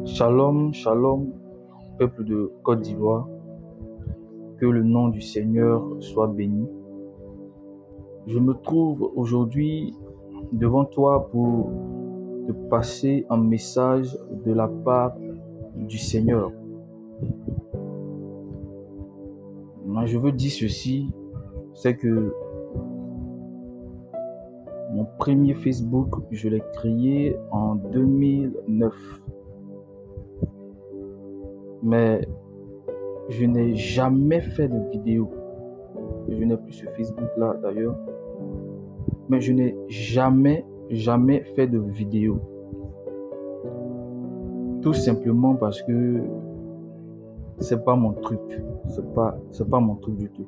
Shalom, shalom, peuple de Côte d'Ivoire. Que le nom du Seigneur soit béni. Je me trouve aujourd'hui devant toi pour te passer un message de la part du Seigneur. Je veux dire ceci, c'est que mon premier Facebook, je l'ai créé en 2009. Mais je n'ai jamais fait de vidéo. Je n'ai plus ce Facebook-là d'ailleurs. Mais je n'ai jamais fait de vidéo. Tout simplement parce que c'est pas mon truc. C'est pas mon truc du tout.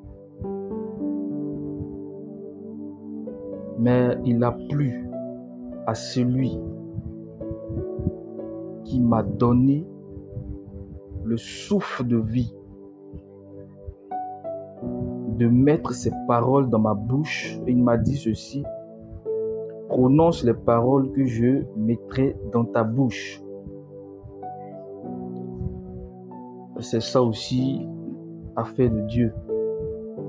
Mais il a plu à celui qui m'a donné le souffle de vie, de mettre ses paroles dans ma bouche. Et il m'a dit ceci: prononce les paroles que je mettrai dans ta bouche. C'est ça aussi, affaire de Dieu.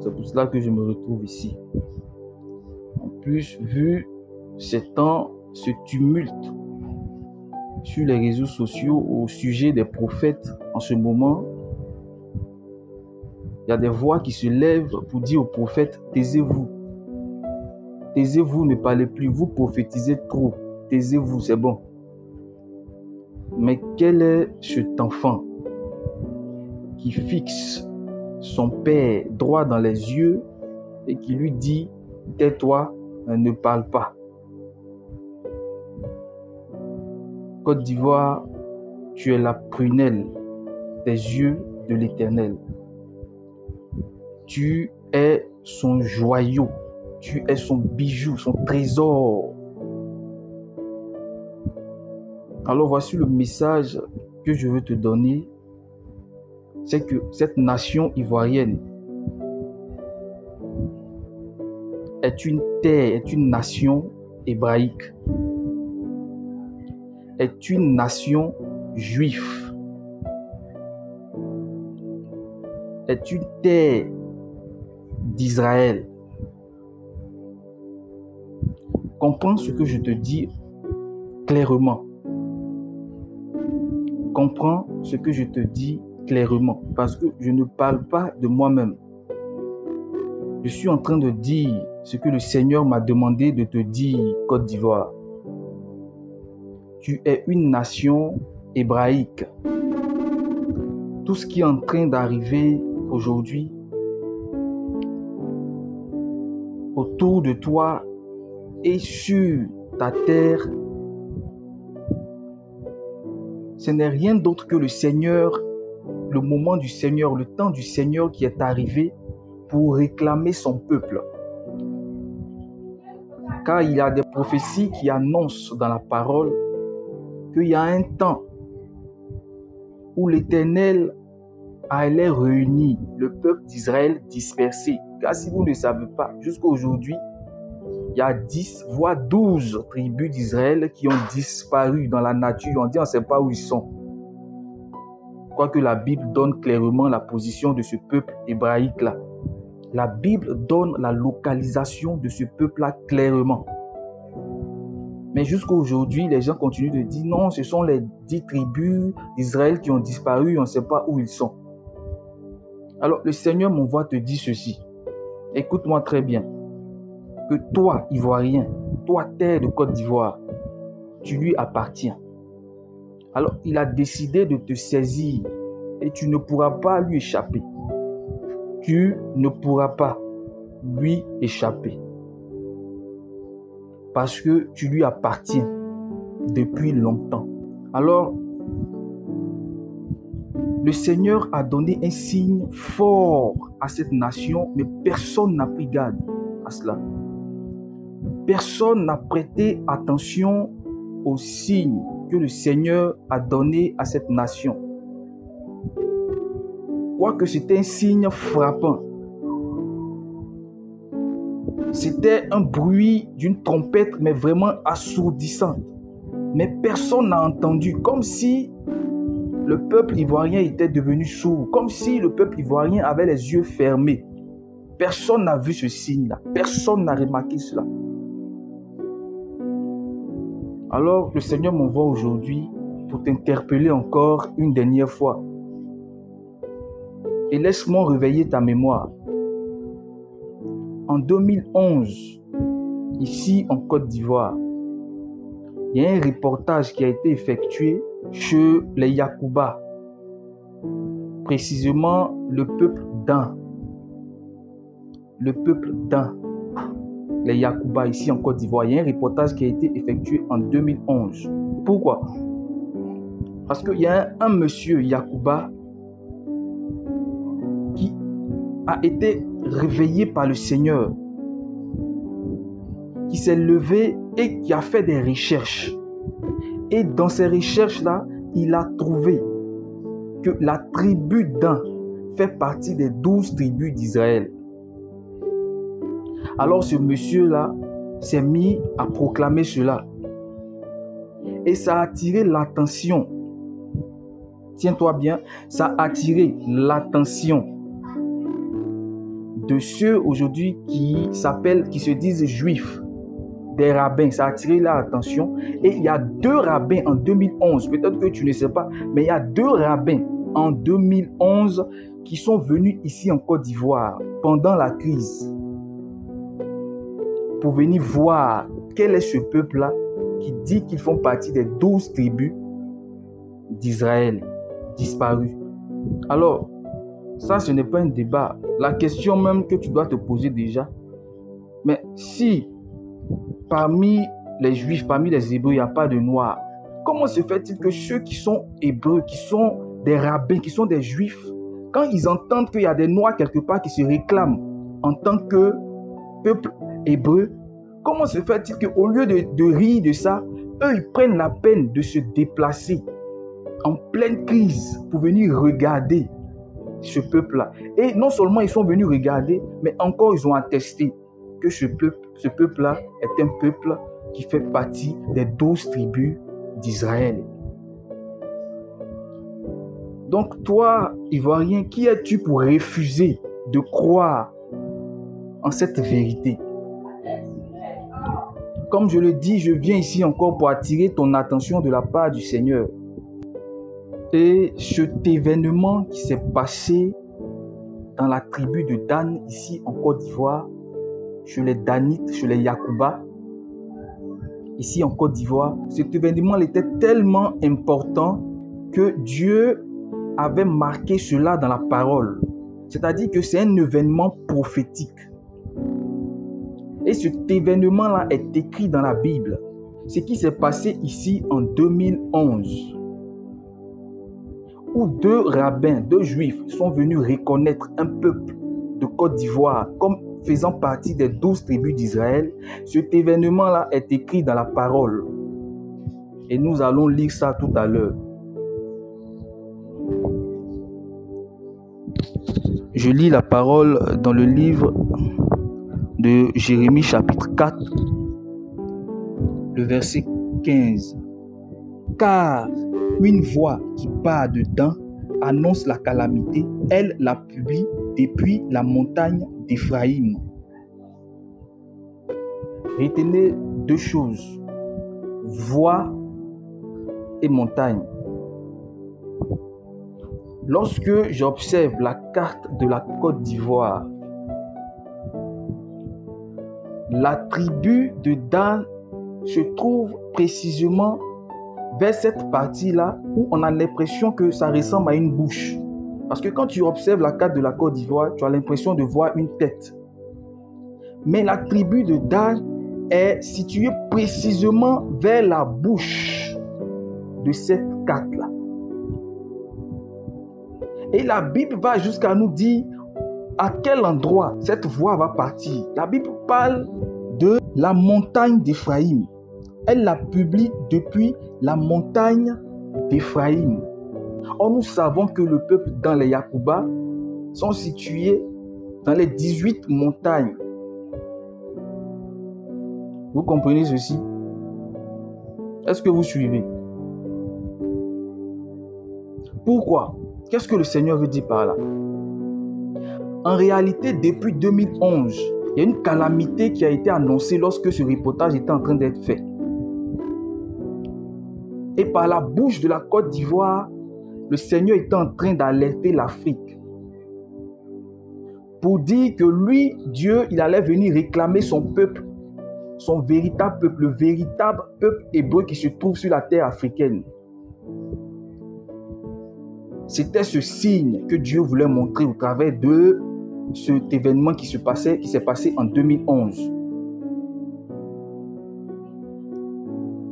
C'est pour cela que je me retrouve ici. En plus, vu ce tumulte sur les réseaux sociaux au sujet des prophètes en ce moment, il y a des voix qui se lèvent pour dire aux prophètes: taisez-vous. Taisez-vous, ne parlez plus, vous prophétisez trop. Taisez-vous, c'est bon. Mais quel est cet enfant qui fixe son père droit dans les yeux et qui lui dit: tais-toi, ne parle pas? Côte d'Ivoire, tu es la prunelle des yeux de l'Éternel. Tu es son joyau, tu es son bijou, son trésor. Alors voici le message que je veux te donner. C'est que cette nation ivoirienne est une terre, est une nation hébraïque, est une nation juive, est une terre d'Israël. Comprends ce que je te dis clairement. Comprends ce que je te dis clairement, parce que je ne parle pas de moi-même. Je suis en train de dire ce que le Seigneur m'a demandé de te dire, Côte d'Ivoire. Tu es une nation hébraïque. Tout ce qui est en train d'arriver aujourd'hui autour de toi et sur ta terre, ce n'est rien d'autre que le Seigneur, le moment du Seigneur, le temps du Seigneur qui est arrivé pour réclamer son peuple. Car il y a des prophéties qui annoncent dans la parole qu'il y a un temps où l'Éternel allait réunir le peuple d'Israël dispersé. Car si vous ne savez pas, jusqu'à aujourd'hui, il y a 10 voire 12 tribus d'Israël qui ont disparu dans la nature. On dit on ne sait pas où ils sont. Quoique la Bible donne clairement la position de ce peuple hébraïque-là. La Bible donne la localisation de ce peuple-là clairement. Mais jusqu'à aujourd'hui, les gens continuent de dire non, ce sont les 10 tribus d'Israël qui ont disparu, on ne sait pas où ils sont. Alors le Seigneur m'envoie te dire ceci. Écoute-moi très bien. Que toi, Ivoirien, toi, terre de Côte d'Ivoire, tu lui appartiens. Alors il a décidé de te saisir et tu ne pourras pas lui échapper. Tu ne pourras pas lui échapper. Parce que tu lui appartiens depuis longtemps. Alors, le Seigneur a donné un signe fort à cette nation, mais personne n'a pris garde à cela. Personne n'a prêté attention aux signes que le Seigneur a donné à cette nation. Quoique c'était un signe frappant. C'était un bruit d'une trompette, mais vraiment assourdissante. Mais personne n'a entendu, comme si le peuple ivoirien était devenu sourd, comme si le peuple ivoirien avait les yeux fermés. Personne n'a vu ce signe-là, personne n'a remarqué cela. Alors le Seigneur m'envoie aujourd'hui pour t'interpeller encore une dernière fois. Et laisse-moi réveiller ta mémoire. En 2011, ici en Côte d'Ivoire, il y a un reportage qui a été effectué chez les Yakouba, précisément le peuple d'An. Le peuple d'An, les Yakouba ici en Côte d'Ivoire. Il y a un reportage qui a été effectué en 2011. Pourquoi? Parce qu'il y a un monsieur Yakouba qui a été réveillé par le Seigneur, qui s'est levé et qui a fait des recherches. Et dans ces recherches-là, il a trouvé que la tribu d'An fait partie des 12 tribus d'Israël. Alors ce monsieur-là s'est mis à proclamer cela. Et ça a attiré l'attention. Tiens-toi bien, ça a attiré l'attention de ceux aujourd'hui qui se disent juifs, des rabbins. Ça a attiré leur attention. Et il y a 2 rabbins en 2011, peut-être que tu ne sais pas, mais il y a 2 rabbins en 2011 qui sont venus ici en Côte d'Ivoire pendant la crise pour venir voir quel est ce peuple-là qui dit qu'ils font partie des 12 tribus d'Israël disparues. Alors, ça, ce n'est pas un débat. La question même que tu dois te poser déjà, mais si parmi les Juifs, parmi les Hébreux, il n'y a pas de Noirs, comment se fait-il que ceux qui sont Hébreux, qui sont des rabbins, qui sont des Juifs, quand ils entendent qu'il y a des Noirs quelque part qui se réclament en tant que peuple hébreu, comment se fait-il qu'au lieu de rire de ça, eux, ils prennent la peine de se déplacer en pleine crise pour venir regarder ce peuple-là. Et non seulement ils sont venus regarder, mais encore ils ont attesté que ce peuple-là est un peuple qui fait partie des 12 tribus d'Israël. Donc toi, Ivoirien, qui es-tu pour refuser de croire en cette vérité? Comme je le dis, je viens ici encore pour attirer ton attention de la part du Seigneur. Et cet événement qui s'est passé dans la tribu de Dan, ici en Côte d'Ivoire, chez les Danites, chez les Yakouba, ici en Côte d'Ivoire, cet événement était tellement important que Dieu avait marqué cela dans la parole. C'est-à-dire que c'est un événement prophétique. Et cet événement-là est écrit dans la Bible. Ce qui s'est passé ici en 2011, où 2 rabbins, 2 juifs sont venus reconnaître un peuple de Côte d'Ivoire comme faisant partie des 12 tribus d'Israël. Cet événement-là est écrit dans la parole. Et nous allons lire ça tout à l'heure. Je lis la parole dans le livre de Jérémie chapitre 4, le verset 15. Car une voix qui part de Dan annonce la calamité, elle la publie depuis la montagne d'Éphraïm. Retenez 2 choses, voix et montagne. Lorsque j'observe la carte de la Côte d'Ivoire, la tribu de Dan se trouve précisément vers cette partie-là où on a l'impression que ça ressemble à une bouche. Parce que quand tu observes la carte de la Côte d'Ivoire, tu as l'impression de voir une tête. Mais la tribu de Dan est située précisément vers la bouche de cette carte-là. Et la Bible va jusqu'à nous dire à quel endroit cette voix va partir. La Bible parle de la montagne d'Éphraïm. Elle la publie depuis la montagne d'Éphraïm. Or, nous savons que le peuple dans les Yakouba sont situés dans les 18 montagnes. Vous comprenez ceci? Est-ce que vous suivez? Pourquoi? Qu'est-ce que le Seigneur veut dire par là? En réalité, depuis 2011, il y a une calamité qui a été annoncée lorsque ce reportage était en train d'être fait. Et par la bouche de la Côte d'Ivoire, le Seigneur était en train d'alerter l'Afrique pour dire que lui, Dieu, il allait venir réclamer son peuple, son véritable peuple, le véritable peuple hébreu qui se trouve sur la terre africaine. C'était ce signe que Dieu voulait montrer au travers de cet événement qui s'est passé en 2011.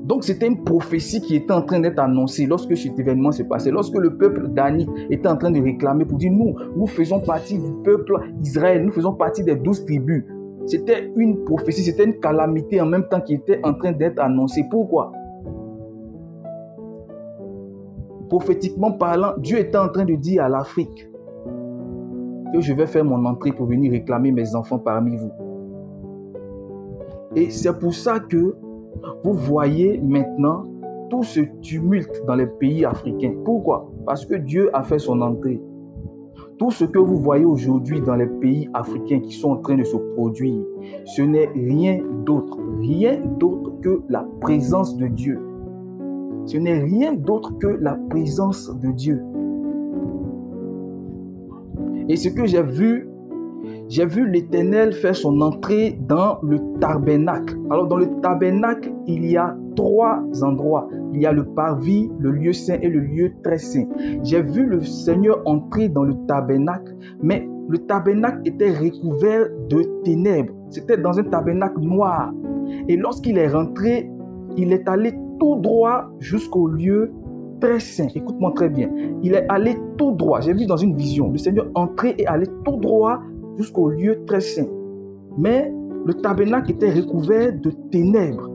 Donc c'était une prophétie qui était en train d'être annoncée lorsque cet événement s'est passé. Lorsque le peuple d'Ani était en train de réclamer pour dire nous faisons partie du peuple Israël, nous faisons partie des 12 tribus. C'était une prophétie, c'était une calamité en même temps qui était en train d'être annoncée. Pourquoi? Prophétiquement parlant, Dieu était en train de dire à l'Afrique que je vais faire mon entrée pour venir réclamer mes enfants parmi vous. Et c'est pour ça que vous voyez maintenant tout ce tumulte dans les pays africains. Pourquoi? Parce que Dieu a fait son entrée. Tout ce que vous voyez aujourd'hui dans les pays africains qui sont en train de se produire, ce n'est rien d'autre que la présence de Dieu. Ce n'est rien d'autre que la présence de Dieu. Et ce que j'ai vu l'Éternel faire son entrée dans le tabernacle. Alors dans le tabernacle, il y a 3 endroits. Il y a le parvis, le lieu saint et le lieu très saint. J'ai vu le Seigneur entrer dans le tabernacle, mais le tabernacle était recouvert de ténèbres. C'était dans un tabernacle noir. Et lorsqu'il est rentré, il est allé tout droit jusqu'au lieu très saint. Écoute-moi très bien. Il est allé tout droit. J'ai vu dans une vision, le Seigneur entrer et aller tout droit jusqu'au lieu très saint. Mais le tabernacle était recouvert de ténèbres.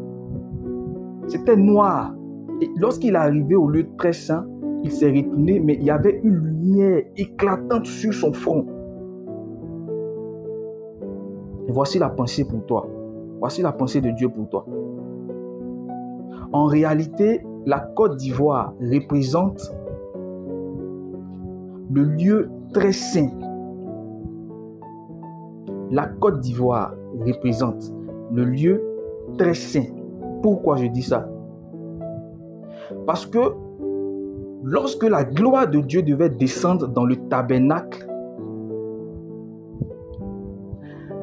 C'était noir. Et lorsqu'il est arrivé au lieu très saint, il s'est retourné, mais il y avait une lumière éclatante sur son front. Et voici la pensée pour toi. Voici la pensée de Dieu pour toi. En réalité, la Côte d'Ivoire représente le lieu très saint. La Côte d'Ivoire représente le lieu très saint. Pourquoi je dis ça? Parce que lorsque la gloire de Dieu devait descendre dans le tabernacle,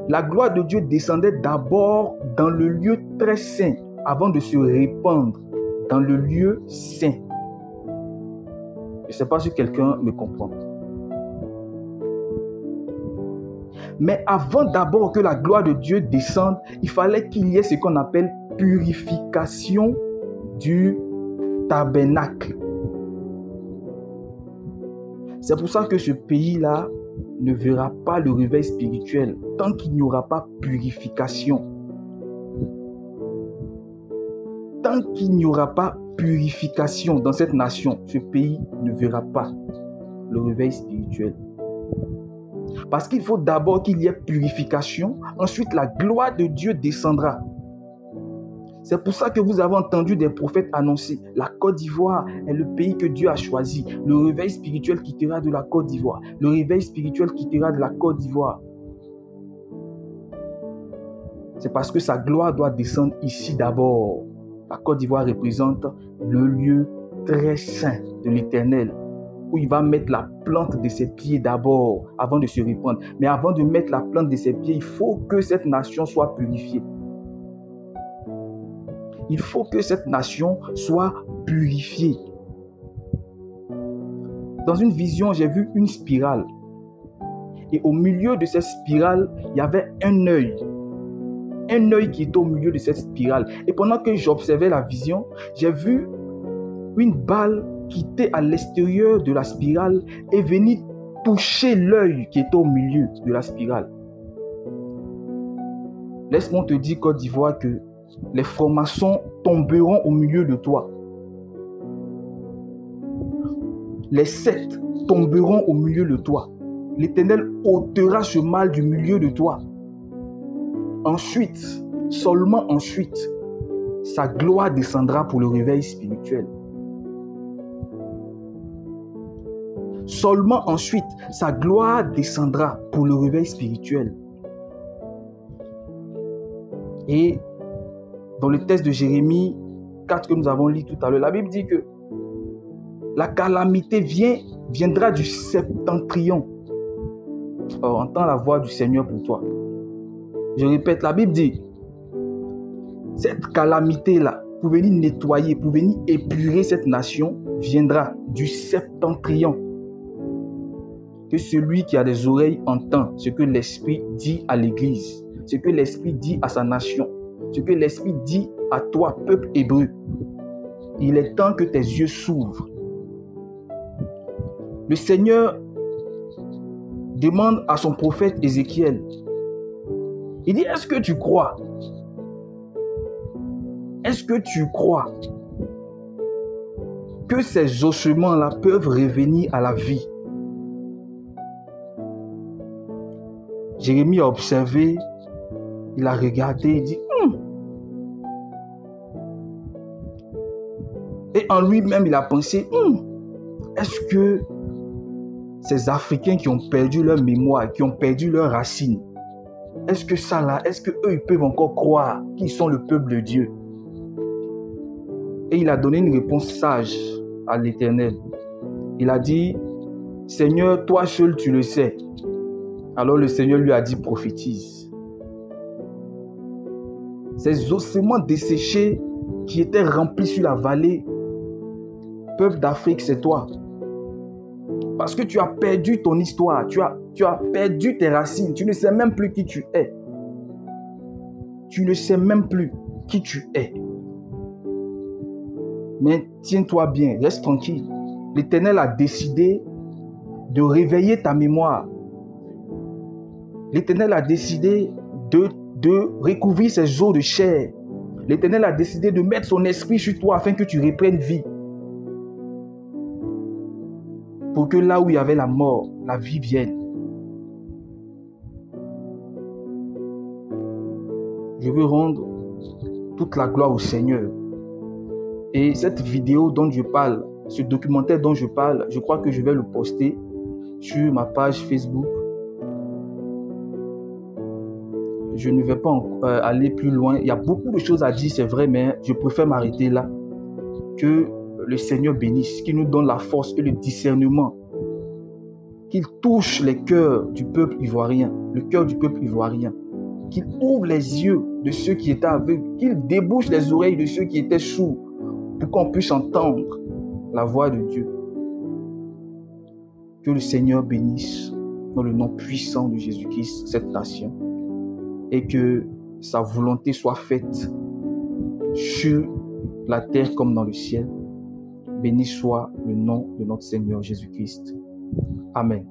la gloire de Dieu descendait d'abord dans le lieu très saint avant de se répandre dans le lieu saint. Je ne sais pas si quelqu'un me comprend. Mais avant d'abord que la gloire de Dieu descende, il fallait qu'il y ait ce qu'on appelle purification du tabernacle. C'est pour ça que ce pays-là ne verra pas le réveil spirituel tant qu'il n'y aura pas purification. Tant qu'il n'y aura pas purification dans cette nation, ce pays ne verra pas le réveil spirituel. Parce qu'il faut d'abord qu'il y ait purification, ensuite la gloire de Dieu descendra. C'est pour ça que vous avez entendu des prophètes annoncer, la Côte d'Ivoire est le pays que Dieu a choisi. Le réveil spirituel quittera de la Côte d'Ivoire. Le réveil spirituel quittera de la Côte d'Ivoire. C'est parce que sa gloire doit descendre ici d'abord. La Côte d'Ivoire représente le lieu très saint de l'Éternel, où il va mettre la plante de ses pieds d'abord, avant de se répandre. Mais avant de mettre la plante de ses pieds, il faut que cette nation soit purifiée. Il faut que cette nation soit purifiée. Dans une vision, j'ai vu une spirale. Et au milieu de cette spirale, il y avait un œil. Un œil qui était au milieu de cette spirale. Et pendant que j'observais la vision, j'ai vu une balle qui était à l'extérieur de la spirale et venir toucher l'œil qui était au milieu de la spirale. Laisse-moi te dire, Côte d'Ivoire, que les francs-maçons tomberont au milieu de toi. Les sectes tomberont au milieu de toi. L'Éternel ôtera ce mal du milieu de toi. Ensuite, seulement ensuite, sa gloire descendra pour le réveil spirituel. Seulement ensuite, sa gloire descendra pour le réveil spirituel. Et dans le texte de Jérémie 4 que nous avons lu tout à l'heure, la Bible dit que la calamité viendra du septentrion. Or, entends la voix du Seigneur pour toi. Je répète, la Bible dit, cette calamité-là, pour venir nettoyer, pour venir épurer cette nation, viendra du septentrion. Que celui qui a des oreilles entend ce que l'Esprit dit à l'Église, ce que l'Esprit dit à sa nation, ce que l'Esprit dit à toi, peuple hébreu. Il est temps que tes yeux s'ouvrent. Le Seigneur demande à son prophète Ézéchiel, il dit, est-ce que tu crois? Est-ce que tu crois que ces ossements-là peuvent revenir à la vie? Jérémie a observé, il a regardé, il dit, Et en lui-même, il a pensé, est-ce que ces Africains qui ont perdu leur mémoire, qui ont perdu leurs racines, est-ce que ça là, est-ce qu'eux, ils peuvent encore croire qu'ils sont le peuple de Dieu? Et il a donné une réponse sage à l'Éternel. Il a dit, Seigneur, toi seul tu le sais. Alors le Seigneur lui a dit, prophétise. Ces ossements desséchés qui étaient remplis sur la vallée, peuple d'Afrique, c'est toi. Parce que tu as perdu ton histoire, tu as perdu tes racines, tu ne sais même plus qui tu es. Tu ne sais même plus qui tu es. Mais tiens-toi bien, reste tranquille. L'Éternel a décidé de réveiller ta mémoire. L'Éternel a décidé de recouvrir ses os de chair. L'Éternel a décidé de mettre son esprit sur toi afin que tu reprennes vie. Pour que là où il y avait la mort, la vie vienne. Je veux rendre toute la gloire au Seigneur. Et cette vidéo dont je parle, ce documentaire dont je parle, je crois que je vais le poster sur ma page Facebook. Je ne vais pas aller plus loin. Il y a beaucoup de choses à dire, c'est vrai, mais je préfère m'arrêter là. Que le Seigneur bénisse, qu'il nous donne la force et le discernement. Qu'il touche les cœurs du peuple ivoirien, le cœur du peuple ivoirien. Qu'il ouvre les yeux de ceux qui étaient aveugles, qu'il débouche les oreilles de ceux qui étaient sourds, pour qu'on puisse entendre la voix de Dieu. Que le Seigneur bénisse dans le nom puissant de Jésus-Christ cette nation et que sa volonté soit faite sur la terre comme dans le ciel. Béni soit le nom de notre Seigneur Jésus-Christ. Amen.